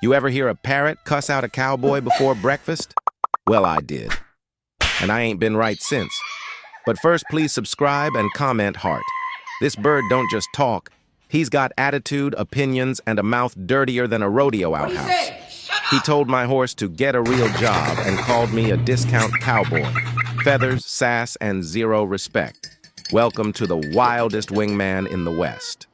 You ever hear a parrot cuss out a cowboy before breakfast? Well, I did. And I ain't been right since. But first, please subscribe and comment heart. This bird don't just talk. He's got attitude, opinions, and a mouth dirtier than a rodeo outhouse. He told my horse to get a real job and called me a discount cowboy. Feathers, sass, and zero respect. Welcome to the wildest wingman in the West.